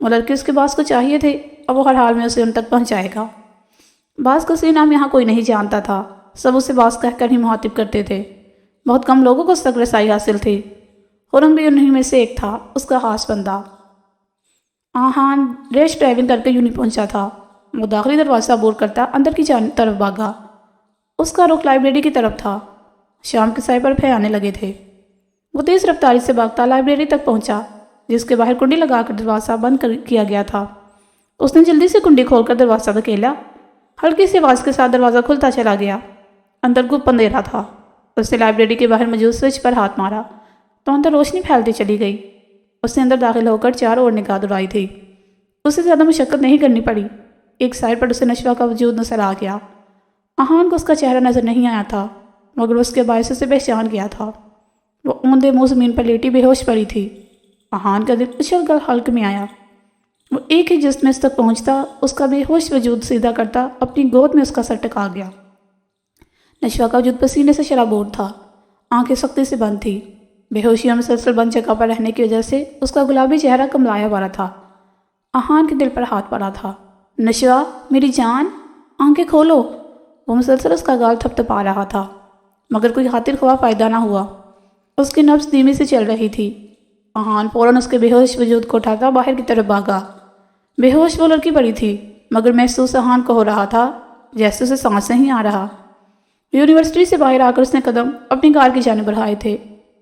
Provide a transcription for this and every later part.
وہ لڑکی اس کے باس کو چاہیے تھے اور وہ ہر حال میں اسے ان تک پہنچائے گا۔ باس کا صحیح نام یہاں کوئی نہیں جانتا تھا، سب اسے باس کہہ کر ہی مخاطب کرتے تھے۔ بہت کم لوگوں کو اس تک رسائی حاصل تھی، خرم بھی انہی میں سے ایک تھا، اس کا خاص بندہ۔ آہان ریش ڈرائیونگ کر کے یوں نہیں پہنچا تھا۔ وہ داخلی دروازہ عبور کرتا اندر کی طرف بھاگا۔ اس کا رخ لائبریری کی طرف تھا۔ شام کے سائے پر پھے آنے لگے تھے۔ وہ تیز رفتاری سے بھاگتا لائبریری تک پہنچا، جس کے باہر کنڈی لگا کر دروازہ بند کیا گیا تھا۔ اس نے جلدی سے کنڈی کھول کر دروازہ دھکیلا۔ ہلکی سی آواز کے ساتھ دروازہ کھلتا چلا گیا۔ اندر گپ اندھیرا تھا۔ اس نے لائبریری کے باہر موجود سوئچ پر ہاتھ مارا تو اندر روشنی پھیلتی چلی گئی۔ اس نے اندر داخل ہو کر چاروں اور نگاہ دوڑائی تھی۔ اسے زیادہ مشقت نہیں کرنی پڑی۔ ایک سائڈ پر اسے نشوہ کا وجود نظر آ گیا۔ آہان کو اس کا چہرہ نظر نہیں آیا تھا، مگر اس کے باعث اسے پہچان گیا تھا۔ وہ اوندے منہ زمین پر لیٹی بے ہوش پڑی تھی۔ آہان کا دل اچھل کر حلق میں آیا۔ وہ ایک ہی جسم میں اس تک پہنچتا، اس کا بے ہوش وجود سیدھا کرتا، اپنی گود میں اس کا سر ٹکا گیا۔ نشوہ کا وجود پسینے سے شرابور تھا، آنکھیں سختی سے بند تھی۔ بے ہوشی اور مسلسل بند جگہ پر رہنے کی وجہ سے اس کا گلابی چہرہ کملایا ہوا تھا۔ آہان کے دل پر ہاتھ پڑا تھا۔ نشوہ میری جان، آنکھیں کھولو۔ وہ مسلسل اس کا گال تھپ تھپا رہا تھا، مگر کوئی خاطر خواہ فائدہ نہ ہوا۔ اس کی نبض دھیمی سے چل رہی تھی۔ آہان فوراً اس کے بے ہوش وجود کو اٹھاتا باہر کی طرف بھاگا۔ بے ہوش وہ لڑکی پڑی تھی، مگر محسوس آہان کو ہو رہا تھا جیسے اسے سانس نہیں آ رہا۔ یونیورسٹی سے باہر آ کر اس نے قدم اپنی کار کی جانب بڑھائے تھے۔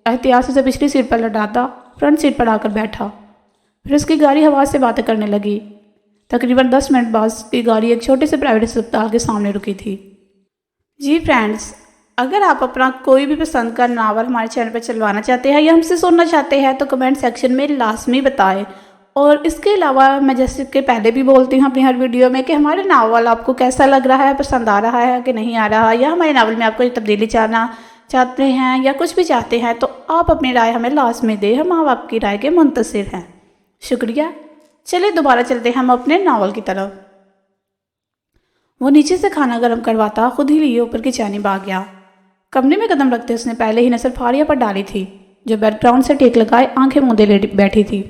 احتیاط سے اسے پچھلی سیٹ پر لٹاتا فرنٹ سیٹ پر آ کر بیٹھا۔ پھر اس کی گاڑی ہوا سے باتیں کرنے لگی۔ تقریباً 10 منٹ بعد اس کی گاڑی ایک چھوٹے سے پرائیویٹ اسپتال کے سامنے رکی تھی۔ جی فرینڈز، اگر آپ اپنا کوئی بھی پسند کا ناول ہمارے چینل پہ چلوانا چاہتے ہیں یا ہم سے سننا چاہتے ہیں تو کمنٹ سیکشن میں لازمی بتائیں۔ اور اس کے علاوہ میں جیسے کہ پہلے بھی بولتی ہوں اپنی ہر ویڈیو میں کہ ہمارے ناول آپ کو کیسا لگ رہا ہے، پسند آ رہا ہے کہ نہیں آ رہا، یا ہمارے ناول میں آپ کو تبدیلی چاہتے ہیں یا کچھ بھی چاہتے ہیں تو آپ اپنی رائے ہمیں لازمی دیں، ہم آپ کی رائے کے منتظر ہیں۔ شکریہ۔ چلے دوبارہ چلتے ہیں ہم اپنے ناول کی طرف۔ وہ نیچے سے کھانا گرم کرواتا خود ہی لیے اوپر کی جانب آ گیا۔ کمرے میں قدم رکھتے اس نے پہلے ہی نظر فاریہ پر ڈالی تھی، جو بیک گراؤنڈ سے ٹیک لگائے آنکھیں موندے بیٹھی تھی۔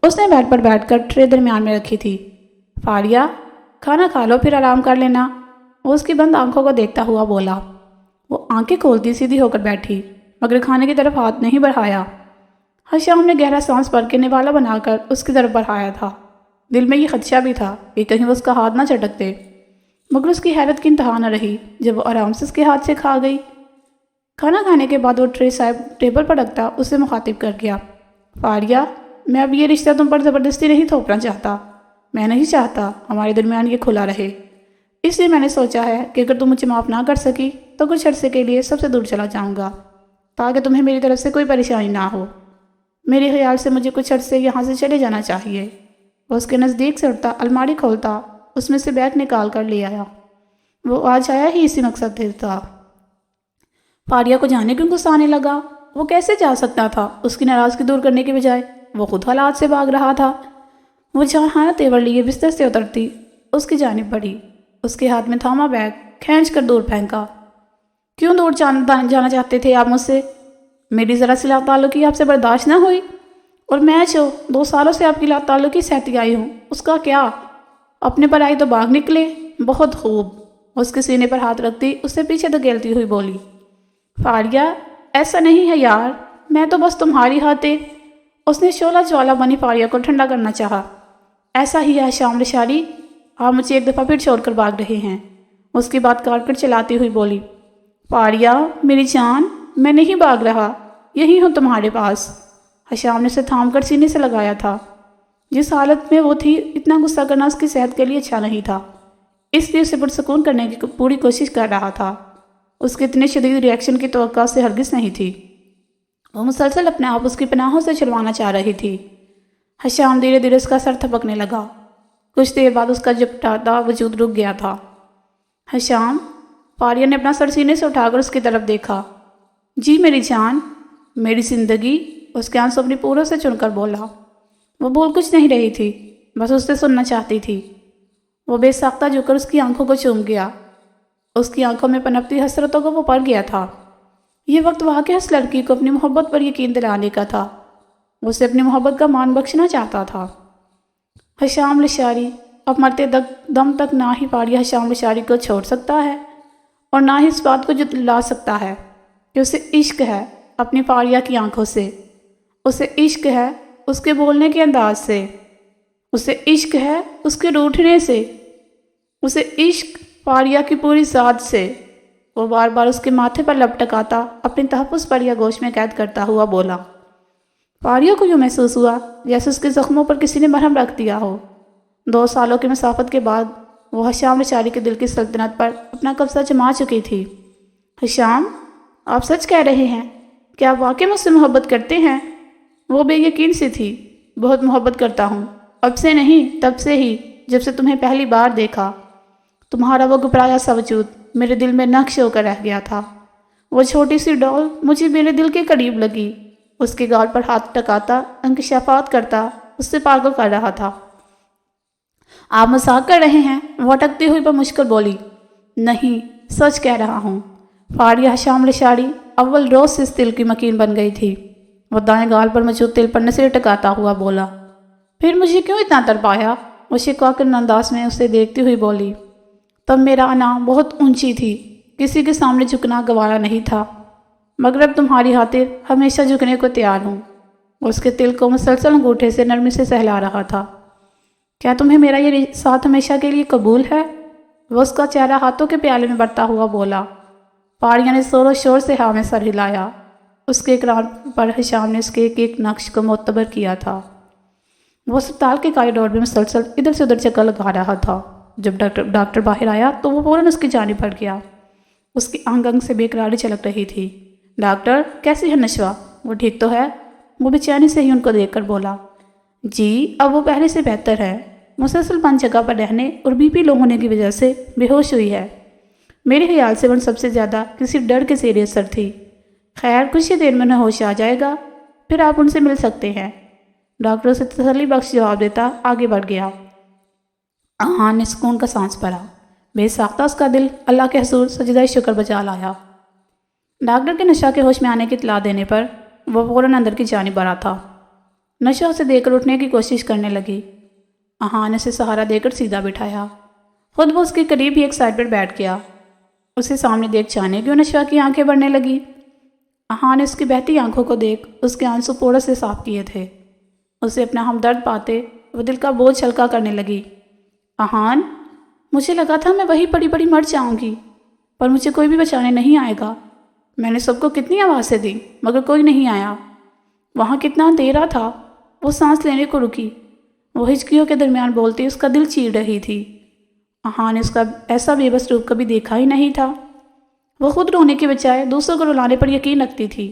اس نے بیڈ پر بیٹھ کر ٹرے درمیان میں رکھی تھی۔ فاریہ، کھانا کھا لو پھر آرام کر لینا، وہ اس کی بند آنکھوں کو دیکھتا ہوا بولا۔ وہ آنکھیں کھولتی سیدھی ہو کر بیٹھی، مگر کھانے کی طرف ہاتھ نہیں بڑھایا۔ حشام نے گہرا سانس بھر کے نوالا بنا کر اس کی طرف بڑھایا تھا۔ دل میں یہ خدشہ بھی تھا کہ کہیں وہ اس کا ہاتھ نہ چٹک دے، مگر اس کی حیرت کی انتہا نہ رہی جب وہ آرام سے اس کے ہاتھ سے کھا گئی۔ کھانا کھانے کے بعد وہ ٹرے صاحب ٹیبل پر رکھتا اسے مخاطب کر گیا۔ فاریہ، میں اب یہ رشتہ تم پر زبردستی نہیں تھوپنا چاہتا۔ میں نہیں چاہتا ہمارے درمیان یہ کھلا رہے، اس لیے میں نے سوچا ہے کہ اگر تم مجھے معاف نہ کر سکی تو کچھ عرصے کے لیے سب سے دور چلا جاؤں گا، تاکہ تمہیں میری طرف سے کوئی پریشانی نہ ہو۔ میرے خیال سے مجھے کچھ عرصے یہاں سے چلے جانا چاہیے۔ وہ اس کے نزدیک سے اٹھتا، الماری کھولتا، اس میں سے بیگ نکال کر لے آیا۔ وہ آج آیا ہی اسی مقصد سے تھا۔ فاریہ کو جانے کیوں غصہ آنے لگا؟ وہ کیسے جا سکتا تھا؟ اس کی ناراضگی دور کرنے کے بجائے وہ خود حالات سے بھاگ رہا تھا۔ وہ جہاں تیور لیے بستر سے اترتی اس کی جانب بڑھی، اس کے ہاتھ میں تھاما بیگ کھینچ کر دور پھینکا۔ کیوں دور جانا چاہتے تھے آپ مجھ سے؟ میری ذرا سی لا تعلقی آپ سے برداشت نہ ہوئی؟ اور میں جو 2 سالوں سے آپ کی لا تعلقی سہتی آئی ہوں، اس کا کیا؟ اپنے پر آئی تو باغ نکلے۔ بہت خوب۔ اس کے سینے پر ہاتھ رکھتی اسے پیچھے دھکیلتی ہوئی بولی۔ فاریہ، ایسا نہیں ہے یار، میں تو بس تمہاری خاطر۔ اس نے شعلہ جوالا بنی فاریہ کو ٹھنڈا کرنا چاہا۔ ایسا ہی ہے شام رشاری، آپ مجھے ایک دفعہ پھر چھوڑ کر بھاگ رہے ہیں۔ اس کی بات کاٹ کر چلاتی ہوئی بولی۔ فاریہ میری جان، میں نہیں بھاگ رہا، یہی ہوں تمہارے پاس۔ حشام نے اسے تھام کر سینے سے لگایا تھا۔ جس حالت میں وہ تھی اتنا غصہ کرنا اس کی صحت کے لیے اچھا نہیں تھا، اس لیے اسے پرسکون کرنے کی پوری کوشش کر رہا تھا۔ اس کے اتنے شدید ری ایکشن کی توقع سے ہرگز نہیں تھی۔ وہ مسلسل اپنے آپ اس کی پناہوں سے چھڑوانا چاہ رہی تھی۔ حشام دھیرے دھیرے اس کا سر تھپکنے لگا۔ کچھ دیر بعد اس کا جھپٹاتا وجود رک گیا تھا۔ حشام، فاریہ نے اپنا سر سینے سے اٹھا کر اس کی طرف دیکھا۔ جی میری جان، میری زندگی، اس کے آنسوں اپنی پوروں سے چن کر بولا۔ وہ بول کچھ نہیں رہی تھی، بس اس سے سننا چاہتی تھی۔ وہ بے ساختہ جھک کر اس کی آنکھوں کو چوم گیا۔ اس کی آنکھوں میں پنپتی حسرتوں کو وہ پڑ گیا تھا۔ یہ وقت واقعی اس لڑکی کو اپنی محبت پر یقین دلانے کا تھا۔ وہ اسے اپنی محبت کا مان بخشنا چاہتا تھا۔ حشام لشاری اب مرتے دم تک نہ ہی پاریہ حشام لشاری کو چھوڑ سکتا ہے اور نہ ہی اس بات کو جتلا سکتا ہے کہ اسے عشق ہے اپنی پاریہ کی آنکھوں سے، اسے عشق ہے اس کے بولنے کے انداز سے، اسے عشق ہے اس کے روٹھنے سے، اسے عشق پاریہ کی پوری ذات سے۔ وہ بار بار اس کے ماتھے پر لب ٹکاتا اپنی تحفظ پر یا گوش میں قید کرتا ہوا بولا۔ پاریہ کو یوں محسوس ہوا جیسے اس کے زخموں پر کسی نے مرہم رکھ دیا ہو۔ 2 سالوں کی مسافت کے بعد وہ حشام لشاری کے دل کی سلطنت پر اپنا قبضہ جما چکی تھی۔ حشام، آپ سچ کہہ رہے ہیں؟ کیا آپ واقعی مجھ سے محبت کرتے ہیں؟ وہ بے یقین سی تھی۔ بہت محبت کرتا ہوں، اب سے نہیں تب سے ہی، جب سے تمہیں پہلی بار دیکھا۔ تمہارا وہ گپرایا سا وجود میرے دل میں نقش ہو کر رہ گیا تھا۔ وہ چھوٹی سی ڈول مجھے میرے دل کے قریب لگی، اس کے گال پر ہاتھ ٹکاتا انکشافات کرتا اس سے پاگل کر رہا تھا۔ آپ مذاق کر رہے ہیں؟ وہ اٹکتی ہوئی پر مشکل بولی۔ نہیں، سچ کہہ رہا ہوں۔ پاریہ حشام لشاری اول روز سے اس دل کی مکین بن گئی تھی۔ وہ دائیں گال پر موجود تل پر نظریں ٹکاتا ہوا بولا۔ پھر مجھے کیوں اتنا تڑپایا؟ وہ شکواکن انداز میں اسے دیکھتی ہوئی بولی۔ تب میرا انا بہت اونچی تھی، کسی کے سامنے جھکنا گوارا نہیں تھا، مگر اب تمہاری خاطر ہمیشہ جھکنے کو تیار ہوں۔ اس کے دل کو مسلسل انگوٹھے سے نرمی سے سہلا رہا تھا۔ کیا تمہیں میرا یہ ساتھ ہمیشہ کے لیے قبول ہے؟ وہ اس کا چہرہ ہاتھوں کے پیالے میں بڑھتا ہوا بولا۔ پاریہ نے زور و شور سے ہاں میں سر ہلایا۔ اس کے اقرار پر حشام نے اس کے ایک ایک نقش کو معتبر کیا تھا۔ وہ اسپتال کے کاریڈور میں مسلسل ادھر سے ادھر چکر لگا رہا تھا۔ جب ڈاکٹر باہر آیا تو وہ فوراً اس کی جانب بڑھ گیا۔ اس کی انگ انگ سے بے قراری چھلک رہی تھی۔ ڈاکٹر، کیسی ہے نشوہ؟ وہ ٹھیک تو ہے؟ وہ بے چینی سے ہی ان کو دیکھ کر بولا۔ جی، اب وہ پہلے سے بہتر ہے۔ مسلسل بند جگہ پر رہنے اور بی پی لو ہونے کی وجہ سے بے ہوش ہوئی ہے۔ میرے خیال سے وہ سب سے زیادہ کسی ڈر کے زیر اثر تھی۔ خیر، کچھ ہی دیر میں انہیں ہوش آ جائے گا، پھر آپ ان سے مل سکتے ہیں۔ ڈاکٹر اسے تسلی بخش جواب دیتا آگے بڑھ گیا۔ اہان نے سکون کا سانس بھرا۔ بے ساختہ اس کا دل اللہ کے حضور سجدہ شکر بجا لایا۔ ڈاکٹر کے نشہ کے ہوش میں آنے کی اطلاع دینے پر وہ فوراً اندر کی جانب بڑھا تھا۔ نشہ اسے دے کر اٹھنے کی کوشش کرنے لگی۔ اہان نے اسے سہارا دے کر سیدھا بٹھایا۔ خود وہ اس کے قریب ہی ایک سائڈ پر بیٹھ گیا۔ اسے سامنے دیکھ جانے کیوں نشہ کی آنکھیں بڑھنے لگی۔ اہان نے اس کی بہتی آنکھوں کو دیکھ اس کے آنسو پورا سے صاف کیے تھے۔ اسے اپنا ہمدرد پاتے وہ دل کا بوجھ ہلکا کرنے لگی۔ اہان، مجھے لگا تھا میں وہی پڑی پڑی مر جاؤں گی، پر مجھے کوئی بھی بچانے نہیں آئے گا۔ میں نے سب کو کتنی آوازیں دی مگر کوئی نہیں آیا۔ وہاں کتنا اندھیرا تھا۔ وہ سانس لینے کو رکی۔ وہ ہچکیوں کے درمیان بولتی اس کا دل چیر رہی تھی۔ اہان نے اس کا ایسا بے بس روپ کبھی دیکھا ہی نہیں تھا۔ وہ خود رونے کے بجائے دوسروں کو رلانے پر یقین رکھتی تھی۔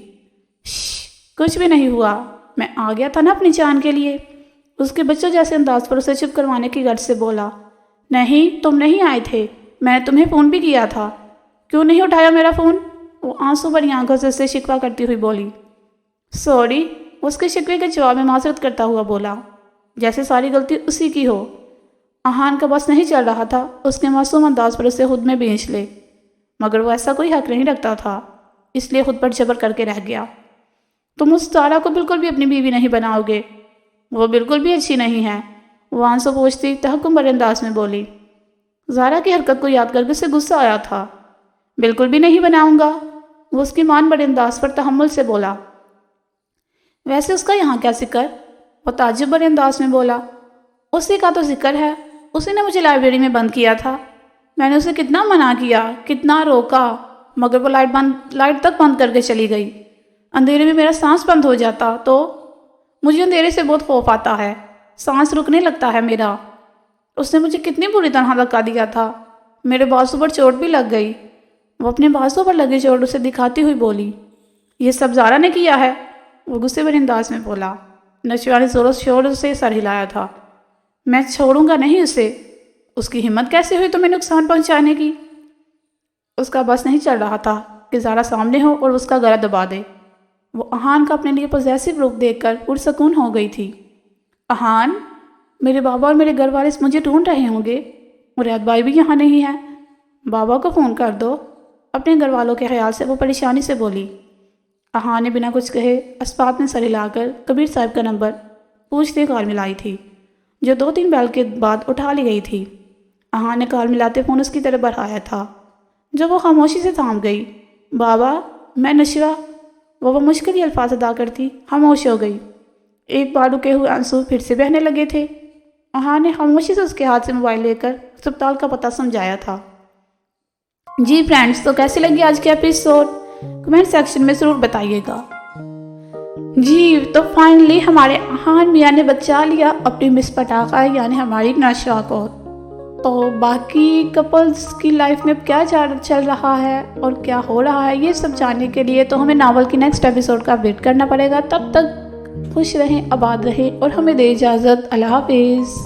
کچھ بھی نہیں ہوا، میں آ گیا تھا نا اپنی جان کے لیے۔ اس کے بچوں جیسے انداز پر اسے چپ کروانے کی غرض سے بولا۔ نہیں، تم نہیں آئے تھے، میں نے تمہیں فون بھی کیا تھا۔ کیوں نہیں اٹھایا میرا فون؟ وہ آنسو بھری آنکھوں سے اسے شکوہ کرتی ہوئی بولی۔ سوری، اس کے شکوے کے جواب میں معذرت کرتا ہوا بولا، جیسے ساری غلطی اسی کی ہو۔ اہان کا بس نہیں چل رہا تھا اس کے معصوم انداز پر اسے خود میں بھینچ لے، مگر وہ ایسا کوئی حق نہیں رکھتا تھا، اس لیے خود پر جبر کر کے رہ گیا۔ تم اس تارا کو بالکل بھی اپنی بیوی نہیں بناؤ گے، وہ بالکل بھی اچھی نہیں ہے، وہ آنسو پوچھتی تحکم بھرے انداز میں بولی۔ زارا کی حرکت کو یاد کر کے اسے غصہ آیا تھا۔ بالکل بھی نہیں بناؤں گا، وہ اس کی مان بڑے انداز پر تحمل سے بولا۔ ویسے اس کا یہاں کیا ذکر؟ وہ تعجب بڑے انداز میں بولا۔ اسی کا تو ذکر ہے، اسی نے مجھے لائبریری میں بند کیا تھا۔ میں نے اسے کتنا منع کیا، کتنا روکا، مگر وہ لائٹ تک بند کر کے چلی گئی۔ اندھیرے میں میرا سانس بند ہو جاتا تو مجھے اندھیرے سے بہت خوف آتا ہے، سانس رکنے لگتا ہے میرا۔ اس نے مجھے کتنی بری طرح دھکا دیا تھا، میرے بازو پر چوٹ بھی لگ گئی۔ وہ اپنے بازو پر لگی چوٹ اسے دکھاتی ہوئی بولی۔ یہ سب زارا نے کیا ہے، وہ غصے بھرے انداز میں بولا۔ نشوہ نے زور و شور سے سر ہلایا تھا۔ میں چھوڑوں گا نہیں اسے، اس کی ہمت کیسے ہوئی تمہیں نقصان پہنچانے کی؟ اس کا بس نہیں چل رہا تھا کہ زارا سامنے ہو اور اس کا گلا دبا دے۔ وہ اہان کا اپنے لیے پوزیسو روپ دیکھ کر پرسکون ہو گئی تھی۔ اہان، میرے بابا اور میرے گھر والے مجھے ڈھونڈ رہے ہوں گے، مراد بھائی بھی یہاں نہیں ہے، بابا کو فون کر دو۔ اپنے گھر والوں کے خیال سے وہ پریشانی سے بولی۔ اہان نے بنا کچھ کہے اسباب میں سر ہلا کر کبیر صاحب کا نمبر پوچھتے کال ملائی تھی۔ جو 2-3 بیل کے بعد اٹھا لی گئی تھی۔ اہاں نے کال ملاتے فون اس کی طرف بڑھایا تھا جو وہ خاموشی سے تھام گئی۔ بابا، میں نشوہ، وہ مشکل ہی الفاظ ادا کرتی خاموش ہو گئی۔ ایک بار رکے ہوئے آنسو پھر سے بہنے لگے تھے۔ اہاں نے خاموشی سے اس کے ہاتھ سے موبائل لے کر اسپتال کا پتہ سمجھایا تھا۔ جی فرینڈز، تو کیسی لگی آج کے ایپیسوڈ؟ کمنٹ سیکشن میں ضرور بتائیے گا۔ جی تو فائنلی ہمارے اہان میاں نے بچا لیا اپنی مس پٹاخہ یعنی ہماری نشوہ کو۔ تو باقی کپلز کی لائف میں کیا چل رہا ہے اور کیا ہو رہا ہے، یہ سب جاننے کے لیے تو ہمیں ناول کی نیکسٹ ایپیسوڈ کا ویٹ کرنا پڑے گا۔ تب تک خوش رہیں، آباد رہیں اور ہمیں دے اجازت۔ اللہ حافظ۔